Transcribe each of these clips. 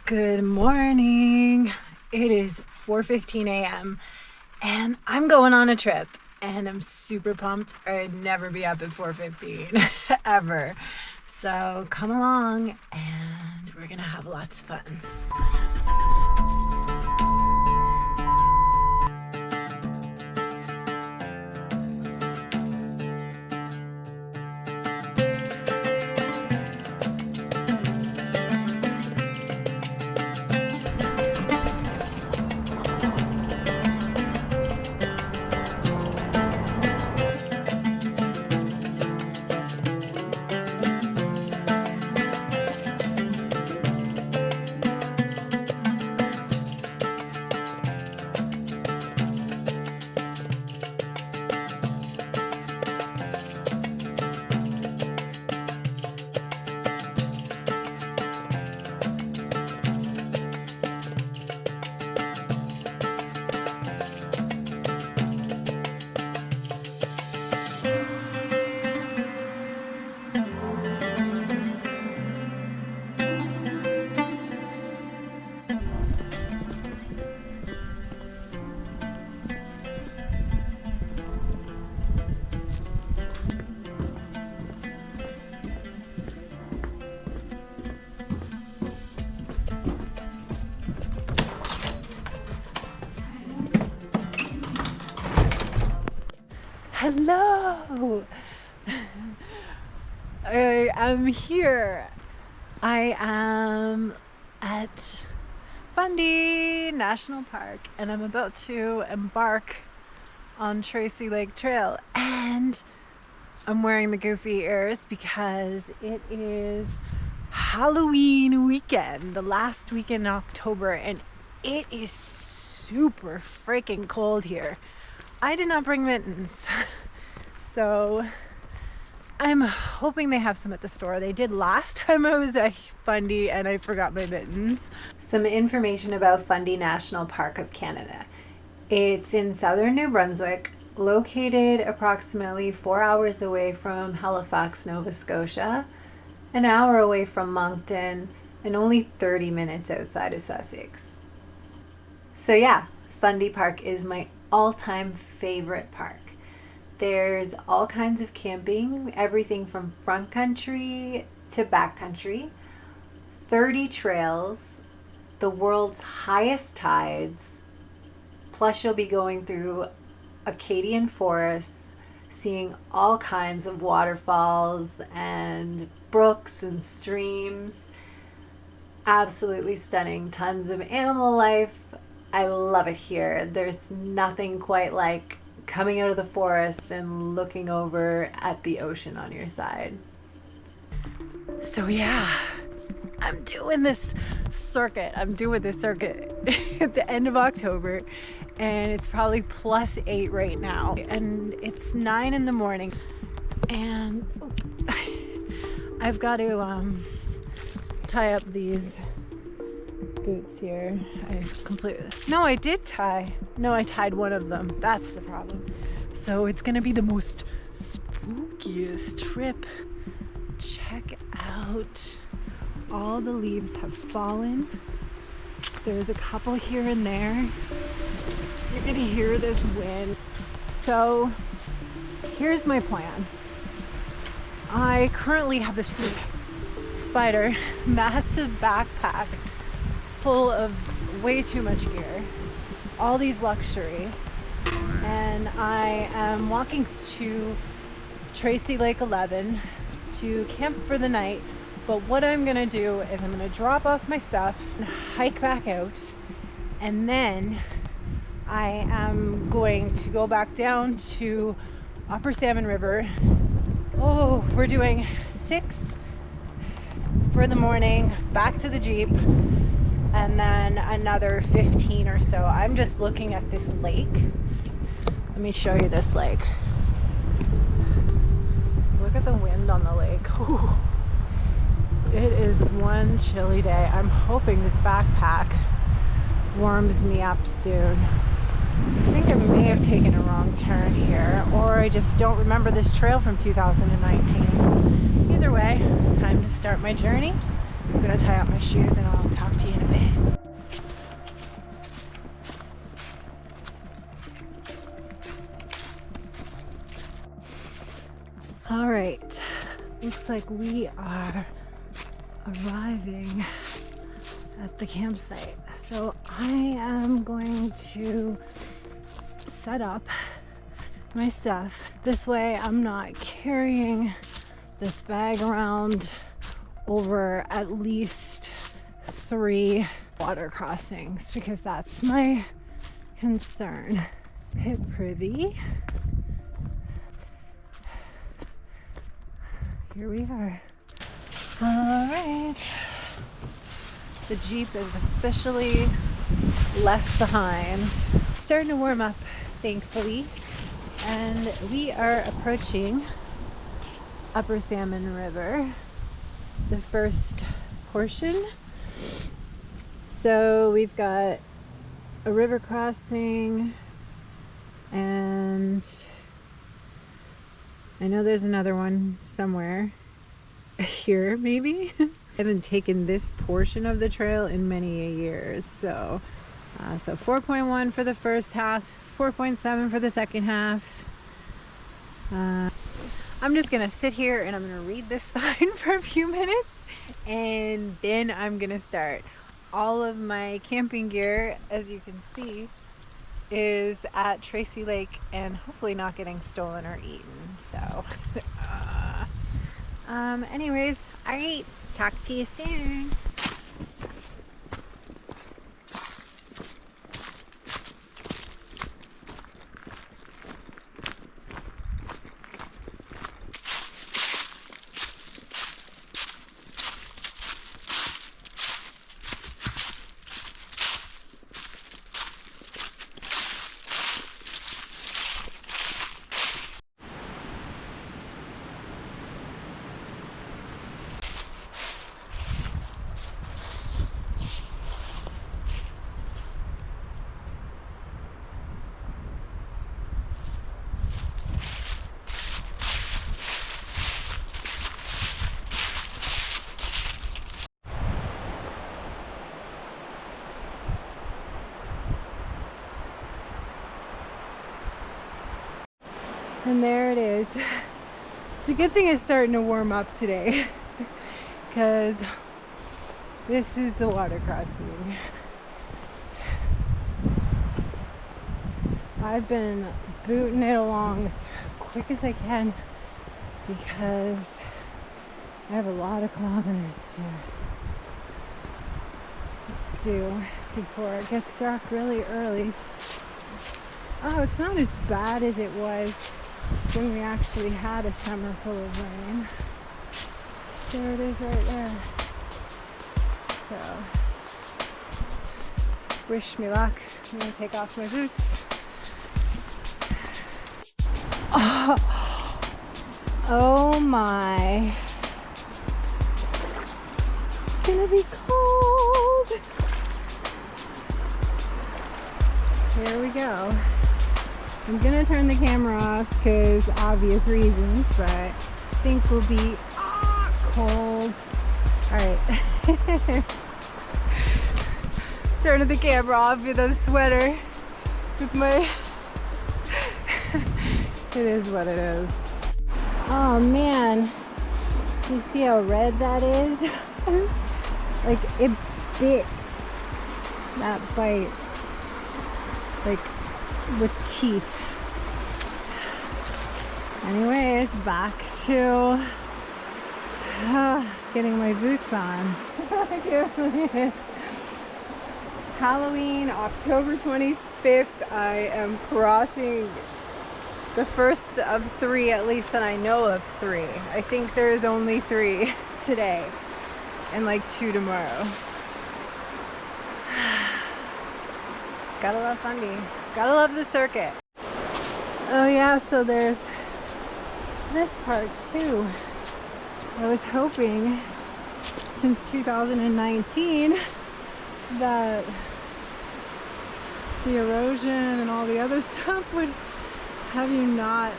Good morning. It is 4:15 a.m. and I'm going on a trip and I'm super pumped. I'd never be up at 4:15 ever. So come along and we're gonna have lots of fun. Hello! I am here. I am at Fundy National Park and I'm about to embark on Tracey Lake Trail, and I'm wearing the goofy ears because it is Halloween weekend, the last weekend in October, and it is super freaking cold here. I did not bring mittens, so I'm hoping they have some at the store. They did last time I was at Fundy and I forgot my mittens. Some information about Fundy National Park of Canada. It's in southern New Brunswick, located approximately 4 hours away from Halifax, Nova Scotia, an hour away from Moncton, and only 30 minutes outside of Sussex. So yeah, Fundy Park is my all-time favorite park. There's all kinds of camping, everything from front country to backcountry, 30 trails, the world's highest tides, plus you'll be going through Acadian forests, seeing all kinds of waterfalls and brooks and streams. Absolutely stunning, tons of animal life. I love it here. There's nothing quite like coming out of the forest and looking over at the ocean on your side. So yeah, I'm doing this circuit at the end of October, and it's probably +8 right now, and it's 9 in the morning, and I've got to tie up these boots here. I tied one of them. That's the problem. So it's gonna be the most spookiest trip. Check out, all the leaves have fallen. There's a couple here and there. You're gonna hear this wind. So here's my plan. I currently have this spider massive backpack full of way too much gear, all these luxuries, and I am walking to Tracey Lake 11 to camp for the night. But what I'm gonna do is I'm gonna drop off my stuff and hike back out, and then I am going to go back down to Upper Salmon River. Oh, we're doing 6 for the morning, back to the Jeep, and then another 15 or so. I'm just looking at this lake. Let me show you this lake. Look at the wind on the lake. Ooh. It is one chilly day. I'm hoping this backpack warms me up soon. I think I may have taken a wrong turn here, or I just don't remember this trail from 2019. Either way, time to start my journey. I'm gonna tie up my shoes and I'll talk to you in a bit. looks like we are arriving at the campsite. So I am going to set up my stuff. This way I'm not carrying this bag around over at least 3 water crossings, because that's my concern. Hit privy. Here we are. All right. The Jeep is officially left behind. Starting to warm up, thankfully. And we are approaching Upper Salmon River, the first portion. So we've got a river crossing, and I know there's another one somewhere here, maybe. I haven't taken this portion of the trail in many years. So 4.1 for the first half, 4.7 for the second half. I'm just gonna sit here and I'm gonna read this sign for a few minutes, and then I'm gonna start. All of my camping gear, as you can see, is at Tracey Lake and hopefully not getting stolen or eaten. So anyways, all right, talk to you soon. And there it is. It's a good thing it's starting to warm up today, because this is the water crossing. I've been booting it along as quick as I can because I have a lot of kilometers to do before it gets dark really early. Oh, it's not as bad as it was when we actually had a summer full of rain. There it is right there. So, wish me luck. I'm gonna take off my boots. Oh my. It's gonna be cold. Here we go. I'm gonna turn the camera off because obvious reasons, but I think we'll be cold. Alright. Turning the camera off with a sweater. With my... It is what it is. Oh man. You see how red that is? Like, it bit. That bites. Like, with teeth. Anyways, back to getting my boots on. Halloween, October 25th. I am crossing the first of 3, at least that I know of 3. I think there's only 3 today and like 2 tomorrow. Gotta love Fundy. Gotta love the circuit. Oh yeah, so there's this part too. I was hoping since 2019 that the erosion and all the other stuff would have you not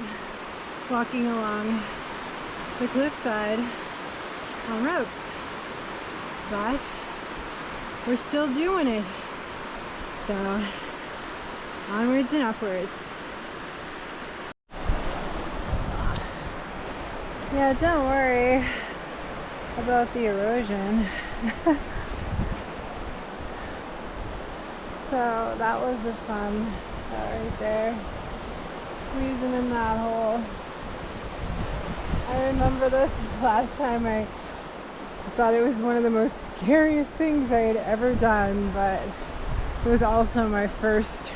walking along the cliffside on ropes. But we're still doing it. So onwards and upwards. Yeah, don't worry about the erosion. So that was a fun shot right there. Squeezing in that hole. I remember this last time I thought it was one of the most scariest things I had ever done, but it was also my first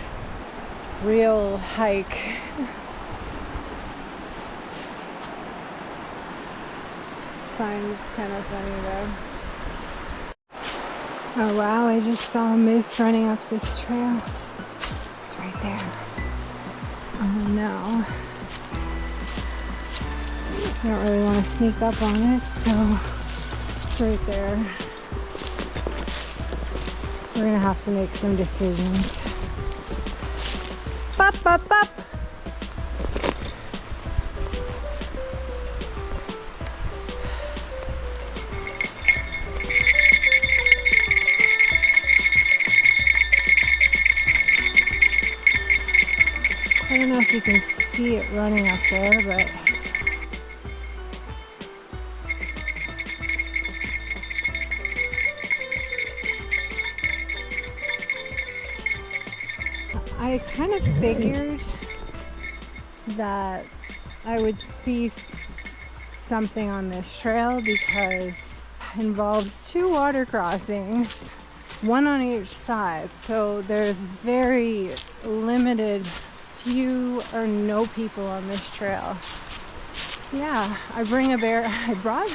real hike. Sign's kind of funny though. Oh wow, I just saw a moose running up this trail. It's right there. Oh no. I don't really want to sneak up on it, so it's right there. We're gonna have to make some decisions. Bop, bop, bop. I don't know if you can see it running up there, but I kind of figured that I would see something on this trail because it involves 2 water crossings, 1 on each side, so there's very limited, few or no people on this trail. Yeah, I brought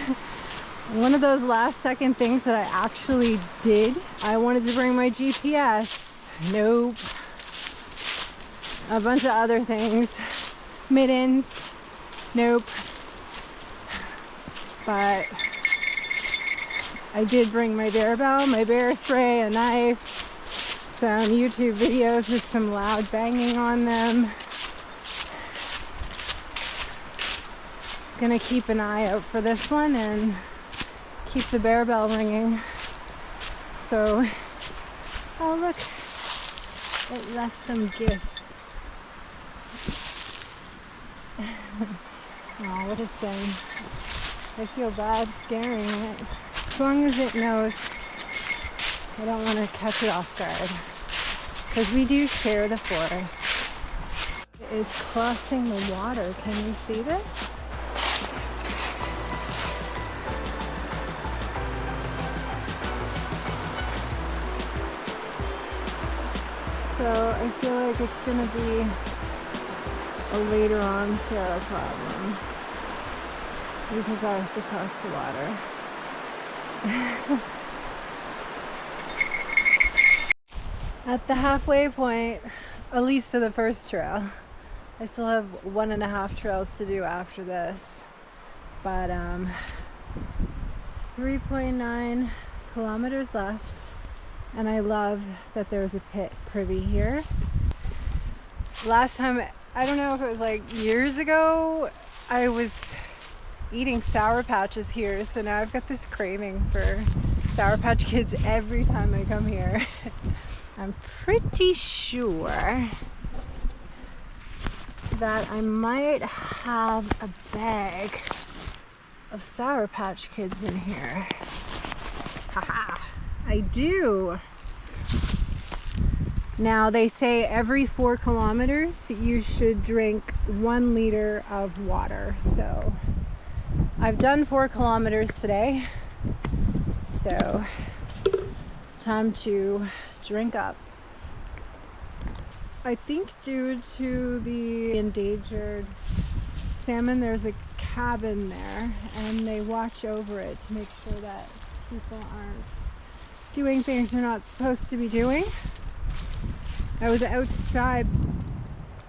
one of those last second things that I actually did. I wanted to bring my GPS. Nope. A bunch of other things. Mittens. Nope. But I did bring my bear bow, my bear spray, a knife, some YouTube videos with some loud banging on them. Gonna keep an eye out for this one and keep the bear bell ringing. So, oh look, it left some gifts. Oh, what a shame. I feel bad scaring it. As long as it knows I don't want to catch it off guard. Because we do share the forest. It is crossing the water. Can you see this? So I feel like it's going to be a later on Sarah problem because I have to cross the water. At the halfway point, at least to the first trail. I still have 1.5 trails to do after this, but 3.9 kilometers left, and I love that there's a pit privy here. Last time, I don't know if it was like years ago, I was eating Sour Patches here, so now I've got this craving for Sour Patch Kids every time I come here. I'm pretty sure that I might have a bag of Sour Patch Kids in here. Haha, I do. Now they say every 4 kilometers you should drink 1 liter of water. So I've done 4 kilometers today. So time to drink up. I think due to the endangered salmon, there's a cabin there and they watch over it to make sure that people aren't doing things they're not supposed to be doing. I was outside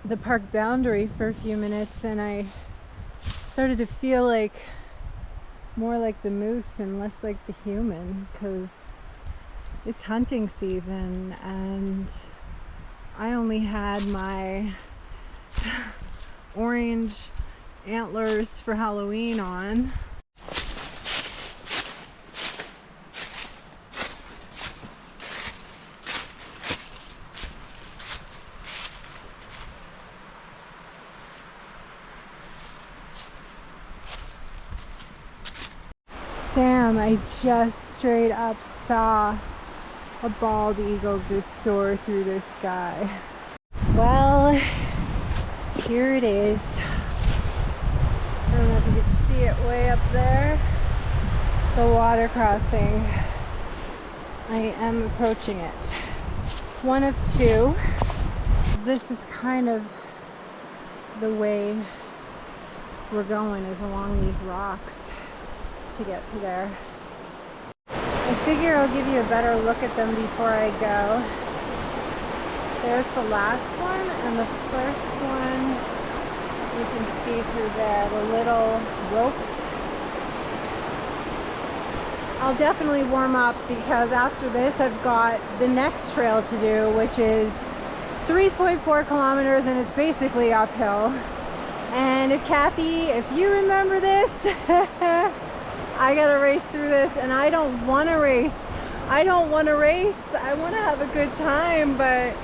the park boundary for a few minutes and I started to feel like more like the moose and less like the human, because it's hunting season and I only had my orange antlers for Halloween on. I just straight up saw a bald eagle just soar through the sky. Well, here it is. I don't know if you can see it way up there. The water crossing. I am approaching it. One of two. This is kind of the way we're going, is along these rocks to get to there. I figure I'll give you a better look at them before I go. There's the last one, and the first one you can see through there, the little ropes. I'll definitely warm up because after this I've got the next trail to do, which is 3.4 kilometers, and it's basically uphill. And if Kathy, if you remember this, I gotta race through this, and I don't want to race. I want to have a good time, but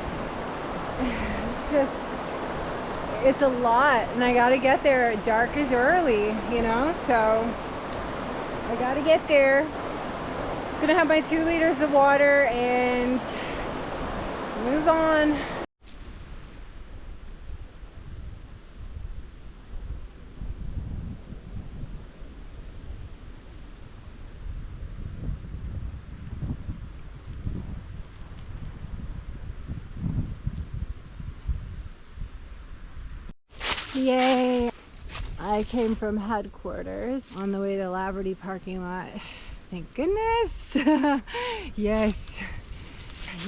it's a lot, and I gotta get there. Dark is early, you know, so I gotta get there. I'm gonna have my 2 liters of water and move on. Yay! I came from headquarters on the way to Laverty parking lot. Thank goodness! Yes!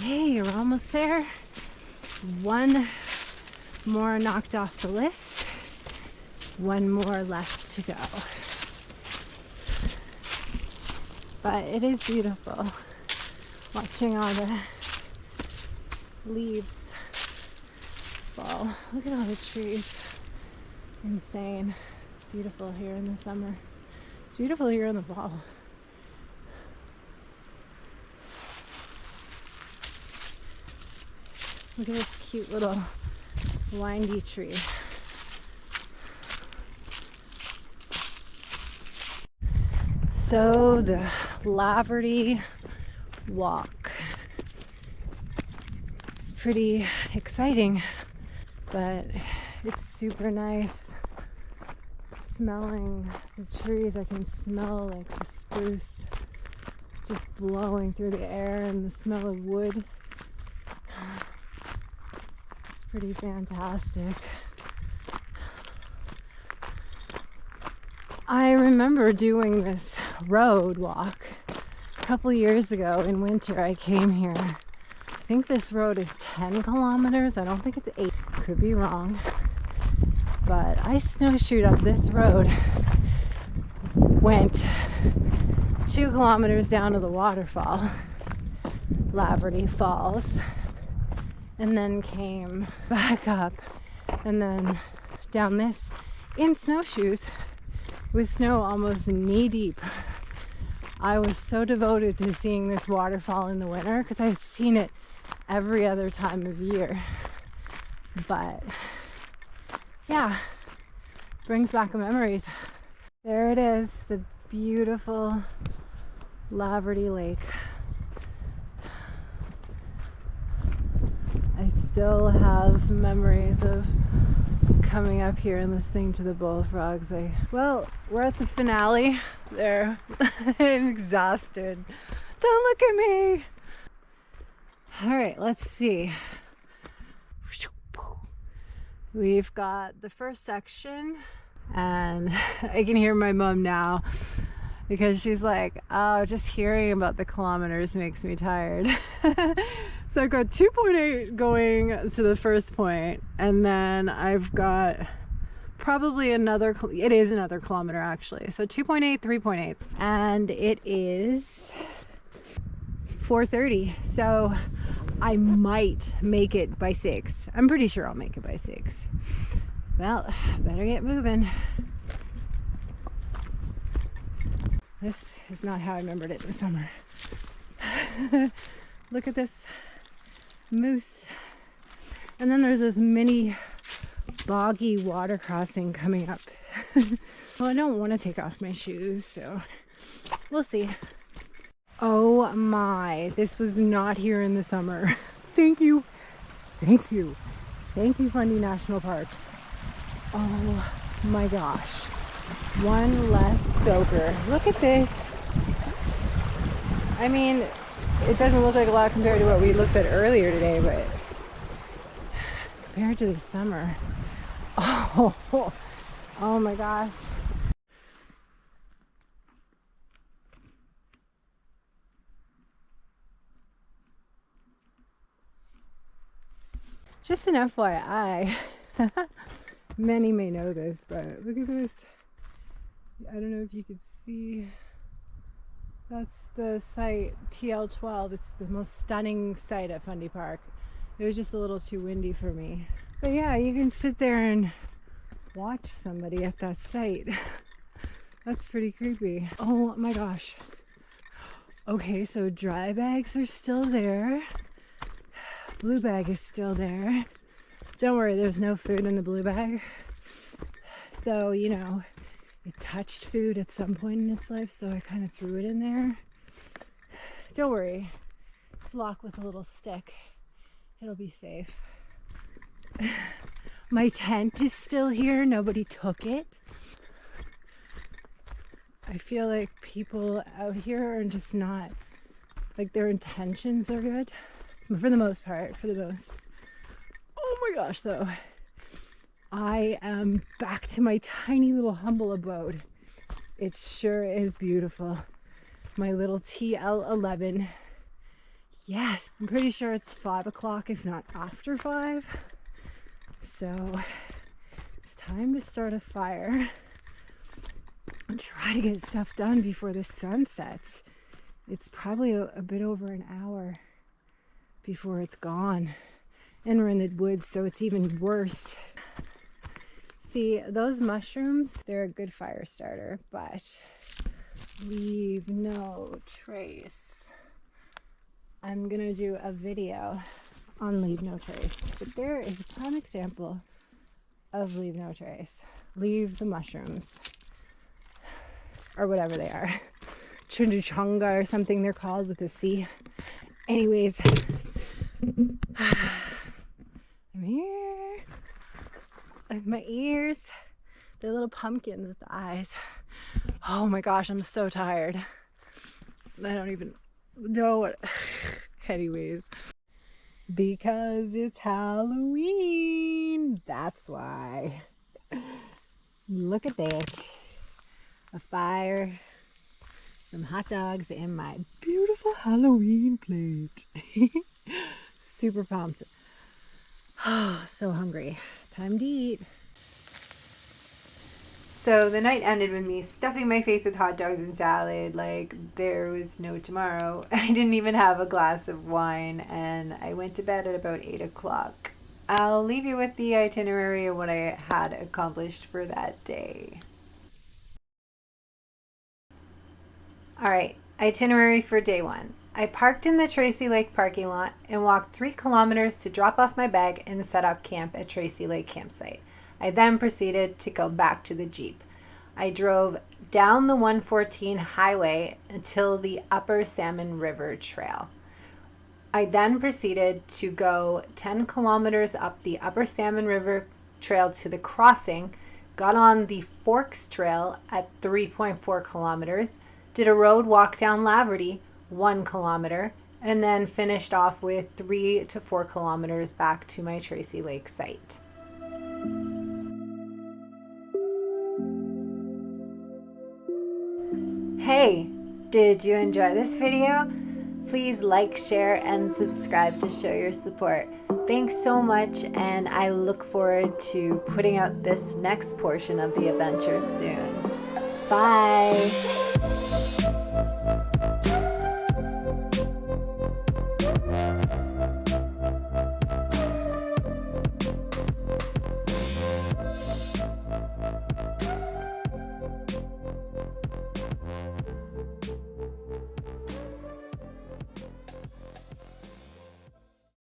Yay, we're almost there. One more knocked off the list. One more left to go. But it is beautiful watching all the leaves fall. Look at all the trees. Insane. It's beautiful here in the summer. It's beautiful here in the fall. Look at this cute little windy tree. So the Laverty walk. It's pretty exciting, but it's super nice. Smelling the trees, I can smell like the spruce just blowing through the air, and the smell of wood. It's pretty fantastic. I remember doing this road walk a couple years ago in winter. I came here. I think this road is 10 kilometers. I don't think it's 8. Could be wrong. But I snowshoed up this road, went 2 kilometers down to the waterfall, Laverty Falls, and then came back up and then down this in snowshoes with snow almost knee deep. I was so devoted to seeing this waterfall in the winter because I've seen it every other time of year. But yeah, brings back memories. There it is, the beautiful Laverty Lake. I still have memories of coming up here and listening to the bullfrogs. Well, we're at the finale there. I'm exhausted. Don't look at me. All right, let's see. We've got the first section, and I can hear my mom now because she's like, oh, just hearing about the kilometers makes me tired. So I've got 2.8 going to the first point, and then I've got probably another, it is another kilometer actually. So 2.8, 3.8, and it is 4:30. So I might make it by 6. I'm pretty sure I'll make it by 6. Well, better get moving. This is not how I remembered it in the summer. Look at this moose. And then there's this mini boggy water crossing coming up. Well, I don't want to take off my shoes, so We'll see. Oh my, this was not here in the summer. Thank you. Thank you. Thank you, Fundy National Park. Oh my gosh. One less soaker. Look at this. I mean, it doesn't look like a lot compared to what we looked at earlier today, but compared to the summer. Oh, oh my gosh. Just an FYI, many may know this, but look at this. I don't know if you could see. That's the site, TL12. It's the most stunning site at Fundy Park. It was just a little too windy for me. But yeah, you can sit there and watch somebody at that site. That's pretty creepy. Oh my gosh. Okay, so dry bags are still there. Blue bag is still there. Don't worry, there's no food in the blue bag. Though, you know, it touched food at some point in its life, so I kind of threw it in there. Don't worry, it's locked with a little stick. It'll be safe. My tent is still here. Nobody took it. I feel like people out here are just not, like, their intentions are good. For the most part, for the most. Oh my gosh, though. I am back to my tiny little humble abode. It sure is beautiful. My little TL11. Yes, I'm pretty sure it's 5 o'clock, if not after 5. So it's time to start a fire and try to get stuff done before the sun sets. It's probably a bit over an hour before it's gone. And we're in the woods, so it's even worse. See, those mushrooms, they're a good fire starter, but leave no trace. I'm gonna do a video on leave no trace, but there is a prime example of leave no trace. Leave the mushrooms, or whatever they are. Chunga or something they're called with a C. Anyways, I'm here with my ears. They're little pumpkins with the eyes. Oh my gosh, I'm so tired. I don't even know what. Anyways, because it's Halloween. That's why. Look at that. A fire, some hot dogs, and my beautiful Halloween plate. Super pumped. Oh, so hungry. Time to eat. So the night ended with me stuffing my face with hot dogs and salad like there was no tomorrow. I didn't even have a glass of wine, and I went to bed at about 8 o'clock. I'll leave you with the itinerary of what I had accomplished for that day. Alright, itinerary for day 1. I parked in the Tracey Lake parking lot and walked 3 kilometers to drop off my bag and set up camp at Tracey Lake campsite. I then proceeded to go back to the Jeep. I drove down the 114 highway until the Upper Salmon River Trail. I then proceeded to go 10 kilometers up the Upper Salmon River Trail to the crossing, got on the Forks Trail at 3.4 kilometers, did a road walk down Laverty, 1 kilometer, and then finished off with 3 to 4 kilometers back to my Tracey Lake site. Hey, did you enjoy this video? Please like, share, and subscribe to show your support. Thanks so much, and I look forward to putting out this next portion of the adventure soon. Bye!